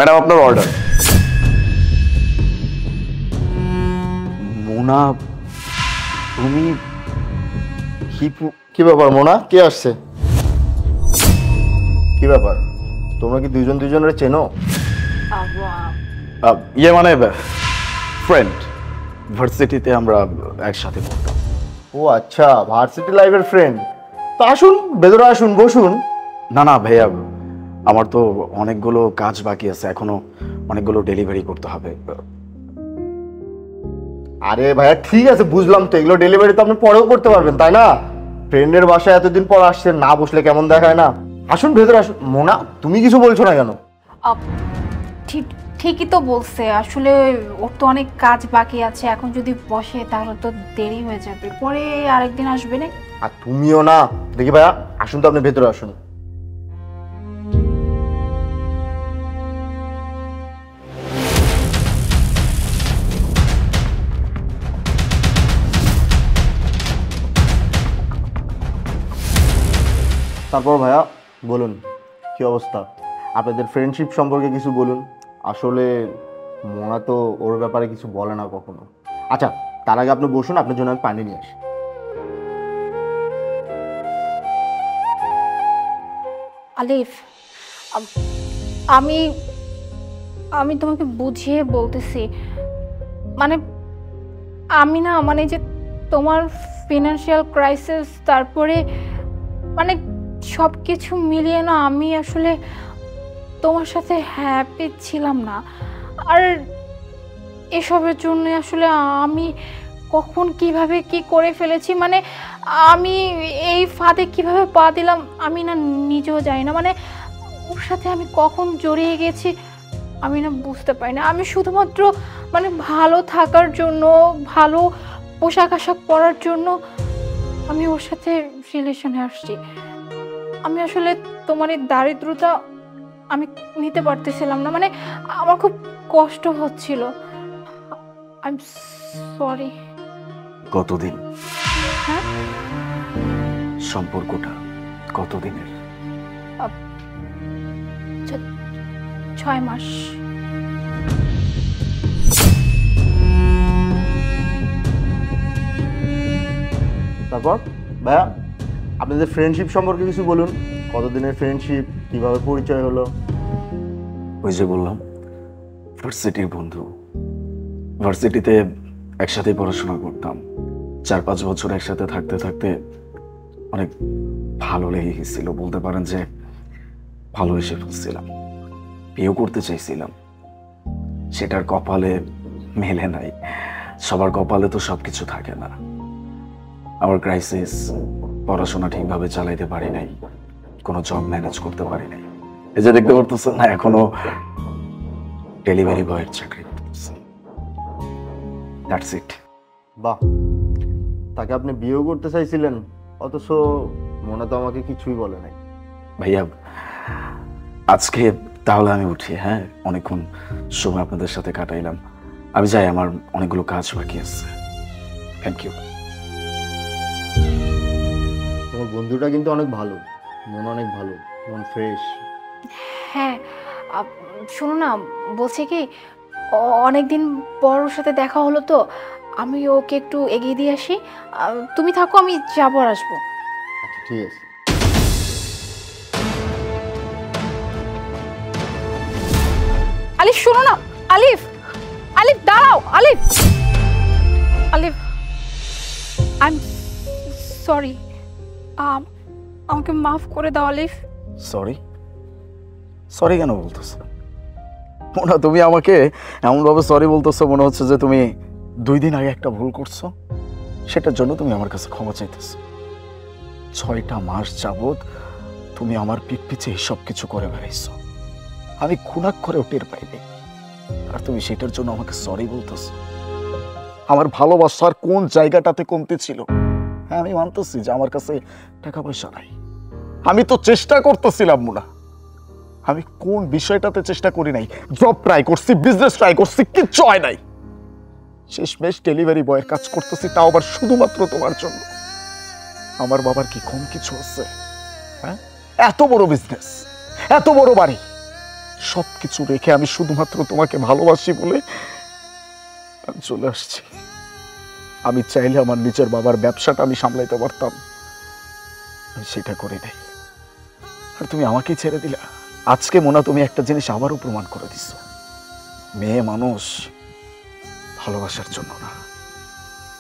Madam আপনার order. Mona তুমি কি ব্যাপার মোনা, কে আসছে? কি ব্যাপার, তোমরা কি দুইজন দুইজনের চেনো? ইয়ে মানে ফ্রেন্ড, ভার্সিটিতে আমরা একসাথে পড়তাম। ও আচ্ছা, ভার্সিটি লাইফের ফ্রেন্ড। তো আসুন, ভেতরে আসুন, বসুন। না না ভাইয়া, আমার তো অনেকগুলো কাজ বাকি আছে, এখনো অনেকগুলো ডেলিভারি করতে হবে। আরে ভাইয়া ঠিক আছে, বুঝলাম তো, এগুলো ডেলিভারি তো আপনি পরেও করতে পারবেন, তাই না? ফ্রেন্ডের বাসায় এতদিন পর আসছেন, না বসলে কেমন দেখায় না? আসুন ভেতরে আসুন। মোনা, তুমি কিছু বলছো না কেন? ঠিকই তো বলছে, আসলে ওর তো অনেক কাজ বাকি আছে, এখন যদি বসে তাহলে তো দেরি হয়ে যাবে, পরে আরেকদিন আসবে না। আর তুমিও না, দেখি ভাইয়া আসুন তো, আপনি ভেতরে আসুন। তারপর ভাইয়া বলুন, কি অবস্থা? আপনাদের ফ্রেন্ডশিপ সম্পর্কে কিছু বলুন। আসলে মোনা তো ওর ব্যাপারে কিছু বলে না কখনো। আচ্ছা, তার আগে আপনি বসুন, আপনার জন্য আমি পানি নিয়ে আসি। আলিফ, আমি আমি তোমাকে বুঝিয়ে বলতেছি, মানে আমি না, মানে যে তোমার ফিনান্সিয়াল ক্রাইসিস, তারপরে মানে সব কিছু মিলিয়ে না আমি আসলে তোমার সাথে হ্যাপি ছিলাম না। আর এসবের জন্য আসলে আমি কখন কিভাবে কি করে ফেলেছি, মানে আমি এই ফাঁদে কিভাবে পা দিলাম আমি না নিজেও জানি না। মানে ওর সাথে আমি কখন জড়িয়ে গেছি আমি না বুঝতে পারি না। আমি শুধুমাত্র মানে ভালো থাকার জন্য, ভালো পোশাক আশাক পরার জন্য আমি ওর সাথে রিলেশনে আসছি। আমি আসলে তোমার এই দারিদ্রতা আমি নিতে পারতেছিলাম না, মানে আমার খুব কষ্ট হচ্ছিল। I am sorry. কতদিন হ্যাঁ, সম্পর্কটা কতদিনের? 6 মাস। তারপর ভাইয়া আপনাদের ফ্রেন্ডশিপ সম্পর্কে কিছু বলুন। কতদিনের ফ্রেন্ডশিপ, কিভাবে পরিচয় হলো? ওই যে বললাম, ভার্সিটির বন্ধু, ভার্সিটিতে একসাথে পড়াশোনা করতাম, 4-5 বছর একসাথে থাকতে থাকতে অনেক ভালো লেগে গেছিল, বলতে পারেন যে ভালোবেসে ফেলছিলাম, বিয়েও করতে চাইছিলাম। সেটার কপালে মেলে নাই, সবার কপালে তো সবকিছু থাকে না। আমার ক্রাইসিস, পড়াশোনা ঠিকভাবে চালাইতে পারি নাই, কোনো জব ম্যানেজ করতে পারি নাই। এই যে দেখতে পারতেছেন না, এখনো ডেলিভারি বয়ের চাকরি করতেছি। That's it. বাহ, তাকে আপনি বিয়েও করতে চাইছিলেন, অথচ মনে তো আমাকে কিছুই বলে নাই। ভাইয়া আজকে তাহলে আমি উঠি, হ্যাঁ, অনেকক্ষণ সময় আপনাদের সাথে কাটাইলাম, আমি যাই, আমার অনেকগুলো কাজ বাকি আছে। Thank you. তোমার বন্ধুটা কিন্তু অনেক ভালো, মন অনেক ভালো, মন ফ্রেশ। হ্যাঁ, শোনো না, বলছি কি, অনেকদিন পর ওর সাথে দেখা হলো তো, আমি ওকে একটু এগিয়ে দিয়ে আসি। তুমি থাকো, আমি যাবো আর আসবো। আচ্ছা ঠিক আছে। আলিফ শোনো না, আলিফ, আলিফ দাঁড়াও, আলিফ, আলিফ, আই এম সরি, আমাকে মাফ করে দাও আলিফ। সরি? সরি কেন বলতেছো? মোনা, তুমি আমাকে এমনভাবে সরি বলতেছো, মনে হচ্ছে যে তুমি 2 দিন আগে একটা ভুল করছো, সেটার জন্য তুমি আমার কাছে ক্ষমা চাইতেছো। 6টা মাস যাবত তুমি আমার পিঠ পিছে সব কিছু করে বেড়াইছো, আমি খুনাক্ষরেও টের পাইনি, আর তুমি সেটার জন্য আমাকে সরি বলতেছো। আমার ভালোবাসার কোন জায়গাটাতে কমতি ছিল? হ্যাঁ, আমি মানতেছি যে আমার কাছে টাকা পয়সা নাই, আমি তো চেষ্টা করতেছিলাম মোনা, আমি কোন বিষয়টাতে চেষ্টা করি নাই? জব ট্রাই করছি, বিজনেস ট্রাই করছি, কিচ্ছু হয় নাই। শেষমেশ ডেলিভারি বয়ের কাজ করতেছি, তাও আবার শুধুমাত্র তোমার জন্য। আমার বাবার কি কম কিছু আছে? হ্যাঁ, এত বড় বিজনেস, এত বড় বাড়ি, সব কিছু রেখে আমি শুধুমাত্র তোমাকে ভালোবাসি বলে আমি চলে আসছি। আমি চাইলে আমার নিজের বাবার ব্যবসাটা আমি সামলাইতে পারতাম, আমি সেটা করি নাই। আর তুমি আমাকেই ছেড়ে দিলা। আজকে মোনা তুমি একটা জিনিস আবারও প্রমাণ করে দিছো, মেয়ে মানুষ ভালোবাসার জন্য না,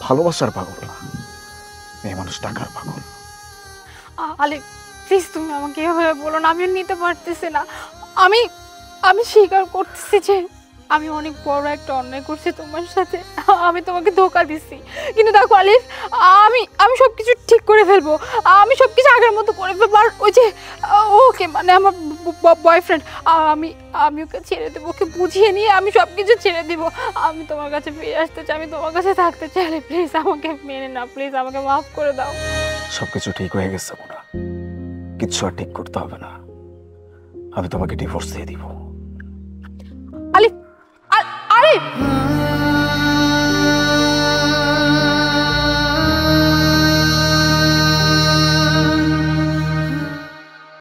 ভালোবাসার পাগল না, মেয়ে মানুষ টাকার পাগল। আলিফ প্লিজ তুমি আমাকে এভাবে বলো না, আমি নিতে পারতেছি না। আমি আমি স্বীকার করতেছি যে আমি অনেক বড় একটা অন্যায় করছি তোমার সাথে, আমি তোমাকে ধোকা দিচ্ছি। কিন্তু দেখো আলিফ, আমি আমি সব কিছু ঠিক করে ফেলবো, আমি সব কিছু আগের মতো করে ফেলবো। আর ওই যে ওকে মানে আমার বয়ফ্রেন্ড, আমি আমি ওকে ছেড়ে দেবো, ওকে বুঝিয়ে নিয়ে আমি সব কিছু ছেড়ে দিব। আমি তোমার কাছে ফিরে আসতে চাই, আমি তোমার কাছে থাকতে চাই। প্লিজ আমাকে মেনে নাও, প্লিজ আমাকে মাফ করে দাও। সবকিছু ঠিক হয়ে গেছে মোনা, কিচ্ছু আর ঠিক করতে হবে না। আমি তোমাকে ডিভোর্স দিয়ে দিব। আলিফ আলিফ